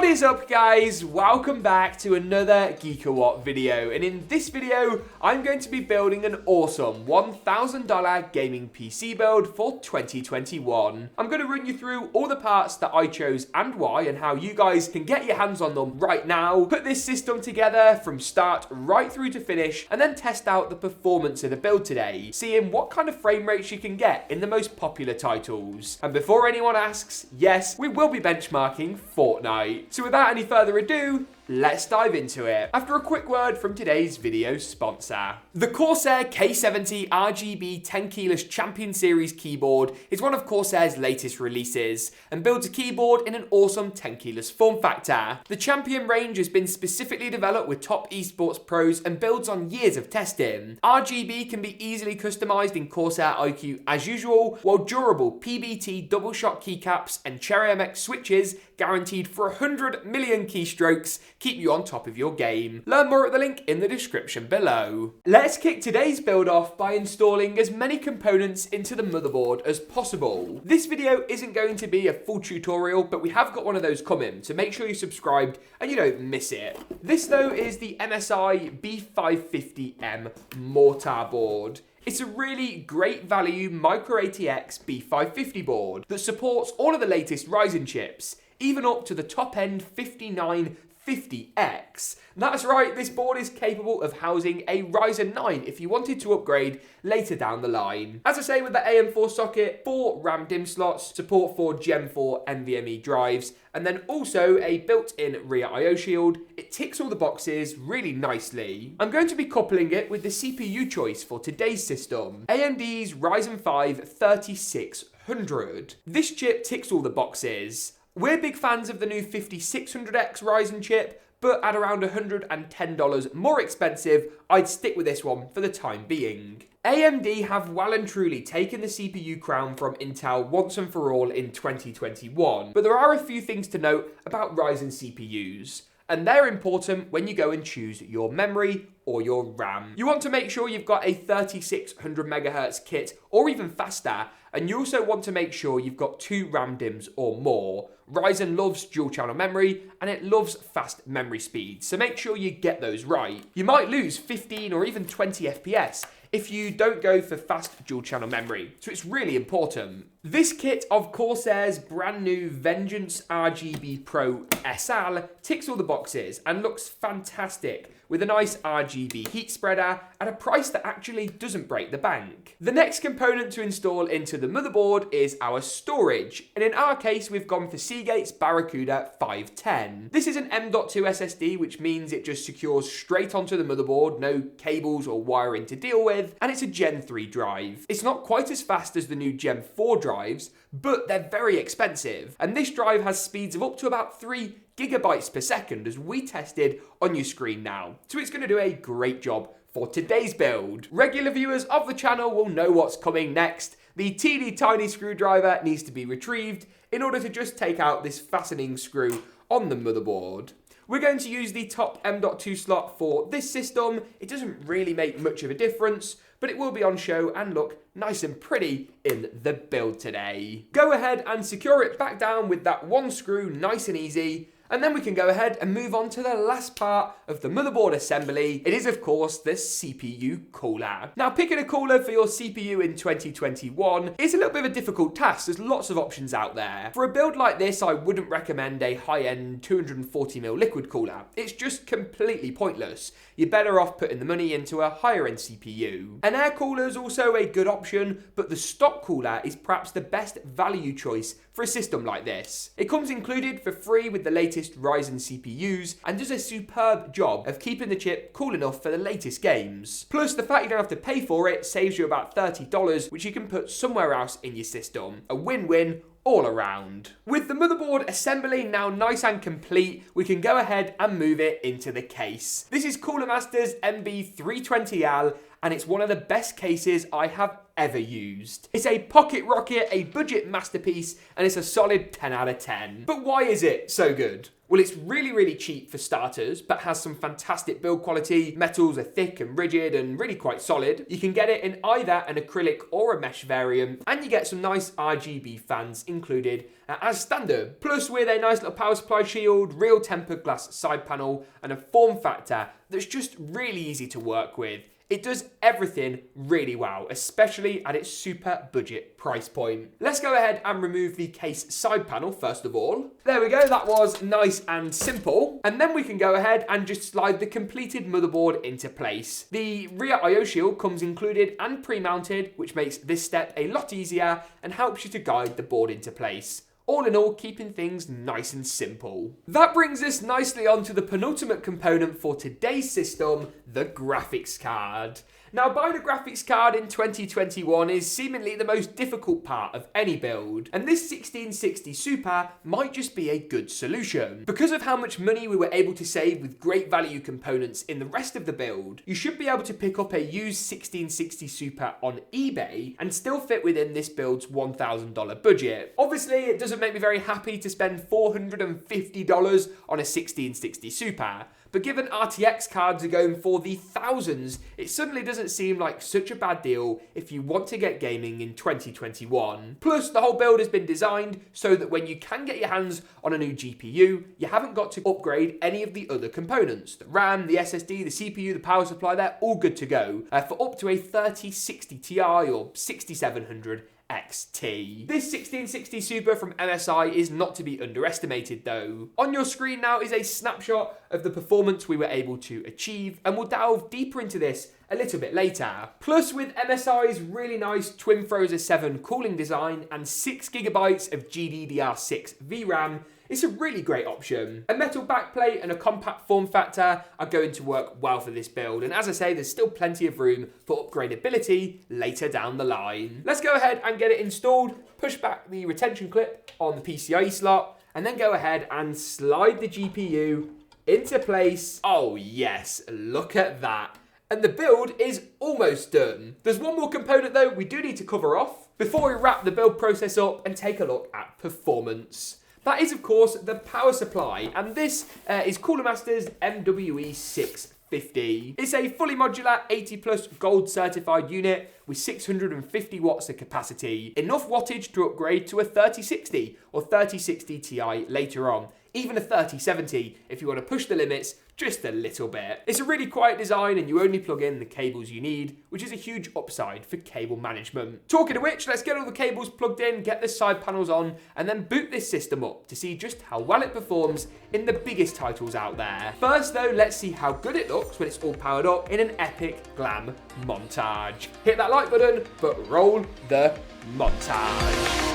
What is up, guys? Welcome back to another GeekaWhat video, and in this video I'm going to be building an awesome $1,000 gaming PC build for 2021. I'm going to run you through all the parts that I chose and why, and how you guys can get your hands on them right now, put this system together from start right through to finish, and then test out the performance of the build today, seeing what kind of frame rates you can get in the most popular titles. And before anyone asks, yes, we will be benchmarking Fortnite. So without any further ado, let's dive into it. After a quick word from today's video sponsor. The Corsair K70 RGB 10 keyless Champion Series keyboard is one of Corsair's latest releases and builds a keyboard in an awesome 10 keyless form factor. The Champion range has been specifically developed with top esports pros and builds on years of testing. RGB can be easily customized in Corsair iQ as usual, while durable PBT double shot keycaps and Cherry MX switches guaranteed for 100 million keystrokes keep you on top of your game. Learn more at the link in the description below. Let's kick today's build off by installing as many components into the motherboard as possible. This video isn't going to be a full tutorial, but we have got one of those coming, so make sure you're subscribed and you don't miss it. This though is the MSI B550M MORTAR board. It's a really great value micro ATX B550 board that supports all of the latest Ryzen chips, even up to the top end 5950X. That's right, this board is capable of housing a Ryzen 9 if you wanted to upgrade later down the line. As I say, with the AM4 socket, 4 RAM DIMM slots, support for Gen 4 NVMe drives, and then also a built-in rear I/O shield, it ticks all the boxes really nicely. I'm going to be coupling it with the CPU choice for today's system, AMD's Ryzen 5 3600. This chip ticks all the boxes. We're big fans of the new 5600X Ryzen chip, but at around $110 more expensive, I'd stick with this one for the time being. AMD have well and truly taken the CPU crown from Intel once and for all in 2021, but there are a few things to note about Ryzen CPUs, and they're important when you go and choose your memory or your RAM. You want to make sure you've got a 3600 MHz kit or even faster, and you also want to make sure you've got 2 RAM DIMMs or more. Ryzen loves dual channel memory and it loves fast memory speeds, so make sure you get those right. You might lose 15 or even 20 FPS if you don't go for fast dual channel memory, so it's really important. This kit of Corsair's brand new Vengeance RGB Pro SL ticks all the boxes and looks fantastic with a nice RGB heat spreader at a price that actually doesn't break the bank. The next component to install into the motherboard is our storage, and in our case we've gone for Seagate's Barracuda 510. This is an M.2 SSD, which means it just secures straight onto the motherboard, no cables or wiring to deal with, and it's a Gen 3 drive. It's not quite as fast as the new Gen 4 drives, but they're very expensive, and this drive has speeds of up to about 3 gigabytes per second, as we tested on your screen now. So it's going to do a great job for today's build. Regular viewers of the channel will know what's coming next. The teeny tiny screwdriver needs to be retrieved in order to just take out this fastening screw on the motherboard. We're going to use the top M.2 slot for this system. It doesn't really make much of a difference, but it will be on show and look nice and pretty in the build today. Go ahead and secure it back down with that one screw, nice and easy. And then we can go ahead and move on to the last part of the motherboard assembly. It is, of course, the CPU cooler. Now, picking a cooler for your CPU in 2021 is a little bit of a difficult task. There's lots of options out there. For a build like this, I wouldn't recommend a high-end 240mm liquid cooler. It's just completely pointless. You're better off putting the money into a higher-end CPU. An air cooler is also a good option, but the stock cooler is perhaps the best value choice for a system like this. It comes included for free with the latest Ryzen CPUs and does a superb job of keeping the chip cool enough for the latest games. Plus, the fact you don't have to pay for it saves you about $30, which you can put somewhere else in your system. A win-win all around. With the motherboard assembly now nice and complete, we can go ahead and move it into the case. This is Cooler Master's MB320L, and it's one of the best cases I have ever used. It's a pocket rocket, a budget masterpiece, and it's a solid 10 out of 10. But why is it so good? Well, it's really cheap for starters, but has some fantastic build quality. Metals are thick and rigid and really quite solid. You can get it in either an acrylic or a mesh variant, and you get some nice RGB fans included as standard. Plus, with a nice little power supply shield, real tempered glass side panel, and a form factor that's just really easy to work with. It does everything really well, especially at its super budget price point. Let's go ahead and remove the case side panel first of all. There we go, that was nice and simple. And then we can go ahead and just slide the completed motherboard into place. The rear I/O shield comes included and pre-mounted, which makes this step a lot easier and helps you to guide the board into place. All in all, keeping things nice and simple. That brings us nicely onto the penultimate component for today's system, the graphics card. Now, buying a graphics card in 2021 is seemingly the most difficult part of any build, and this 1660 Super might just be a good solution. Because of how much money we were able to save with great value components in the rest of the build, you should be able to pick up a used 1660 Super on eBay and still fit within this build's $1,000 budget. Obviously, it doesn't make me very happy to spend $450 on a 1660 Super, but given RTX cards are going for the thousands, it suddenly doesn't seem like such a bad deal if you want to get gaming in 2021. Plus, the whole build has been designed so that when you can get your hands on a new GPU, you haven't got to upgrade any of the other components. The RAM, the SSD, the CPU, the power supply, they're all good to go for up to a 3060 Ti or 6700 XT. This 1660 Super from MSI is not to be underestimated though. On your screen now is a snapshot of the performance we were able to achieve, and we'll delve deeper into this a little bit later. Plus, with MSI's really nice Twin Frozer 7 cooling design and 6GB of GDDR6 VRAM, it's a really great option. A metal backplate and a compact form factor are going to work well for this build, and as I say, there's still plenty of room for upgradability later down the line. Let's go ahead and get it installed, push back the retention clip on the PCIe slot, and then go ahead and slide the GPU into place. Oh yes, look at that. And the build is almost done. There's one more component though we do need to cover off before we wrap the build process up and take a look at performance. That is, of course, the power supply, and this is Cooler Master's MWE 650. It's a fully modular 80 plus gold certified unit with 650 watts of capacity, enough wattage to upgrade to a 3060 or 3060 Ti later on, even a 3070 if you want to push the limits just a little bit. It's a really quiet design and you only plug in the cables you need, which is a huge upside for cable management. Talking of which, let's get all the cables plugged in, get the side panels on, and then boot this system up to see just how well it performs in the biggest titles out there. First though, let's see how good it looks when it's all powered up in an epic glam montage. Hit that like button, but roll the montage.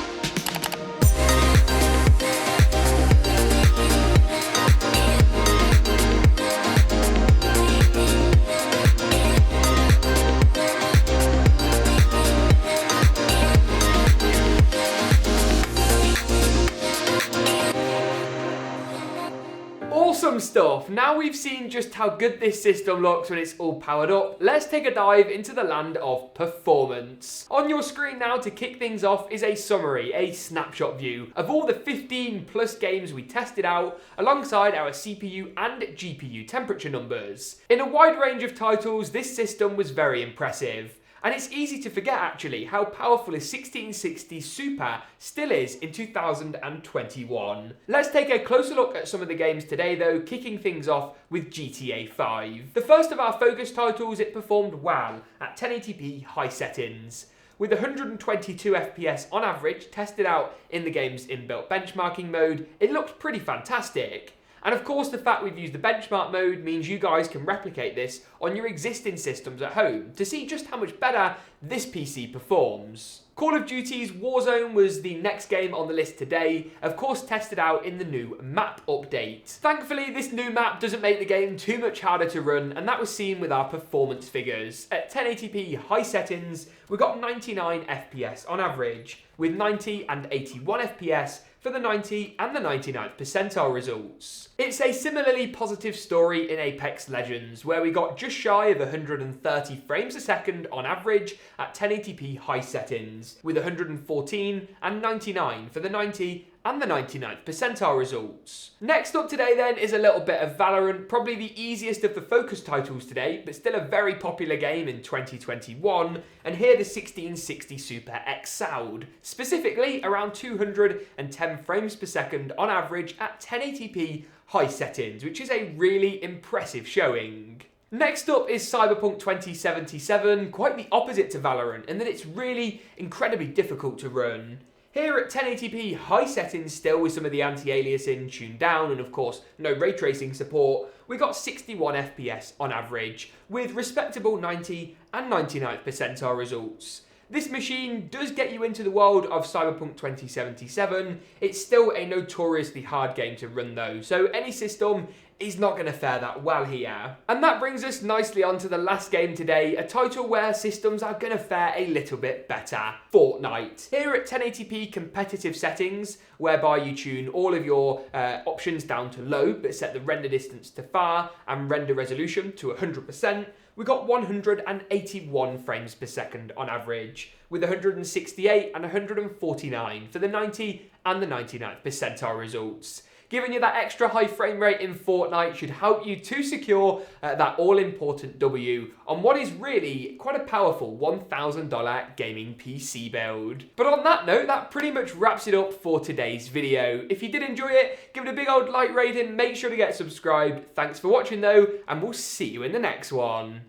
Awesome stuff. Now we've seen just how good this system looks when it's all powered up, let's take a dive into the land of performance. On your screen now to kick things off is a summary, a snapshot view of all the 15 plus games we tested out alongside our CPU and GPU temperature numbers. In a wide range of titles, this system was very impressive. And it's easy to forget actually how powerful a 1660 Super still is in 2021. Let's take a closer look at some of the games today though, kicking things off with GTA 5. The first of our focus titles, it performed well at 1080p high settings. With 122 FPS on average tested out in the game's inbuilt benchmarking mode, it looked pretty fantastic. And of course, the fact we've used the benchmark mode means you guys can replicate this on your existing systems at home to see just how much better this PC performs. Call of Duty's Warzone was the next game on the list today, of course tested out in the new map update. Thankfully, this new map doesn't make the game too much harder to run, and that was seen with our performance figures. At 1080p high settings, we got 99 FPS on average, with 90 and 81 FPS for the 90 and the 99th percentile results. It's a similarly positive story in Apex Legends, where we got just shy of 130 frames a second on average at 1080p high settings, with 114 and 99 for the 90 and the 99th percentile results. Next up today then is a little bit of Valorant, probably the easiest of the focus titles today, but still a very popular game in 2021, and here the 1660 Super excelled, specifically around 210 frames per second on average at 1080p high settings, which is a really impressive showing. Next up is Cyberpunk 2077, quite the opposite to Valorant in that it's really incredibly difficult to run. Here at 1080p high settings still with some of the anti-aliasing tuned down and of course no ray tracing support, we got 61 FPS on average with respectable 90 and 99th percentile results. This machine does get you into the world of Cyberpunk 2077, it's still a notoriously hard game to run though, so any system is not going to fare that well here. And that brings us nicely on to the last game today, a title where systems are going to fare a little bit better. Fortnite. Here at 1080p competitive settings, whereby you tune all of your options down to low, but set the render distance to far and render resolution to 100%, we got 181 frames per second on average, with 168 and 149 for the 90 and the 99th percentile results. Giving you that extra high frame rate in Fortnite should help you to secure that all-important W on what is really quite a powerful $1,000 gaming PC build. But on that note, that pretty much wraps it up for today's video. If you did enjoy it, give it a big old like rating, make sure to get subscribed. Thanks for watching though, and we'll see you in the next one.